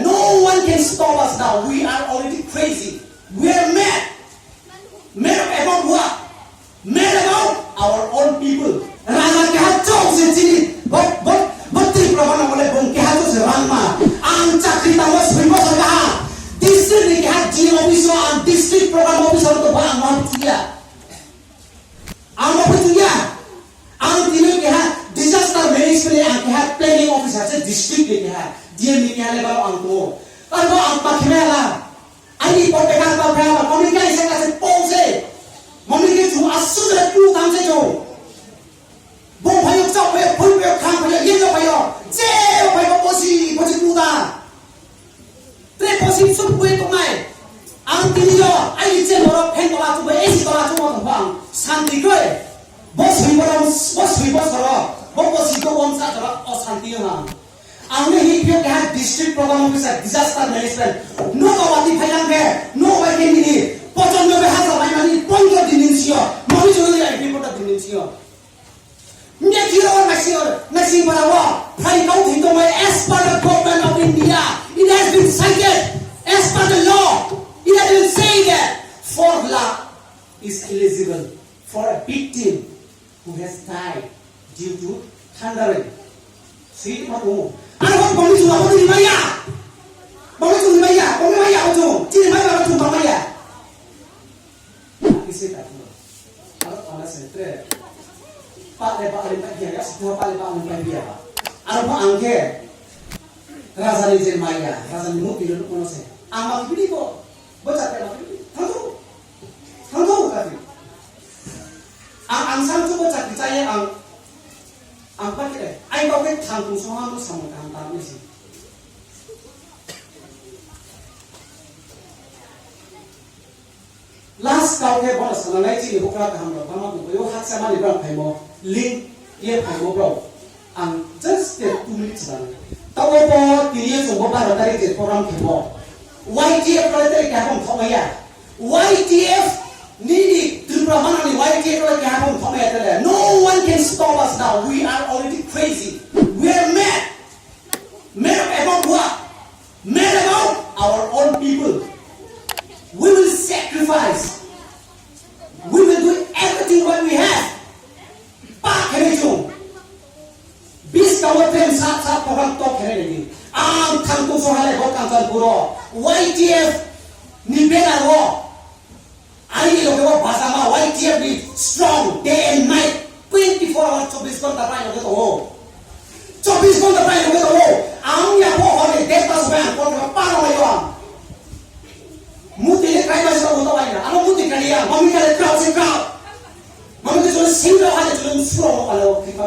No one can stop us now. We are already crazy. We are mad. Mad about what? Mad about our own people. Rana kacau sini. Betul perempuan boleh bongkar tu serama. Angkat kita was bimbo saja. District ni kah GM officer and district program officer tu bang mau dia. Ang mau dia. Ang tino kah disaster management ang kah planning officer se district ni kah. Dia ni kah level ang tu. Kalau ang pakmela. Ani potekan pakmela. Komunikasi kasi pose. Komunikasi tu asu dah tu kam se jo. Bông phải yok sao phải phun phải khang phải yên đâu phải yok. Chế phải có gì tu ta. Thế có gì xuất quê tụi này. Anh tin cho anh chế nó phen tụi là tụi bay gì tụi là tụi nó thằng santi cái. Boss huy boss đó. Boss gì có quan sát đó ở santi mà. Anh này hi biết cái district program officer disaster management. No có vấn đề phải làm cái. No phải cái gì. Bắt đầu nó phải hát sao phải mà đi. Bông cho dimension. Mà bây giờ đi anh biết bắt dimension. Nghe kira nasi barawa. Thầy câu thì tôi as per the government of India, it has been cited as per the law. It has been said that 4 lakh is eligible for a victim who has died due to thundering. See what you? Ano kung bumi sudah bumi di maya? Bumi maya betul. Jadi maya betul bumi maya. Isi tak tu. Kalau orang setre. Pak lepak dia ya, semua pak lepak dia. Apa angke? Rasa ni je maya, rasa ni mungkin dulu kono se. Amak bini ko, baca apa bini? Tahu kali. Ang sang tu baca percaya ang apa kita? Ai kau ke tanggung soal tu sama tanggung ni sih. Last kau ke bola sana naik sini bukan kaham lo, kaham tu. Yo hak sama ni berang paymo, link dia paymo bro. Ang just 2 minutes lang. Tawo po tiniyo sumbo para tari je program paymo. YTF kalau tari kaham thomaya. YTF ni Tripura mana ni YTF kalau kaham thomaya tari. No one can stop us now. We are already crazy. We are mad. Mad about what? Mad about our own people. We will sacrifice. We will do everything what we have. Pak kene jom. Bis kawat tem sat program top kene lagi. Am thang tu sohale ho kantan puro. YTF ni bela ro. Ai lo ke bahasa ma YTF ni strong day and night 24 hours 24 घंटा पाए लोगे तो हो 24 घंटा पाए लोगे तो हो am ya ho ho ni data span kon ka pa lo yo. Muti ni kaya masih tahu tahu aja. Ano muti kalian? Mami kalian kau sih kau. Mami tu cuma single aja cuma suruh kalau kita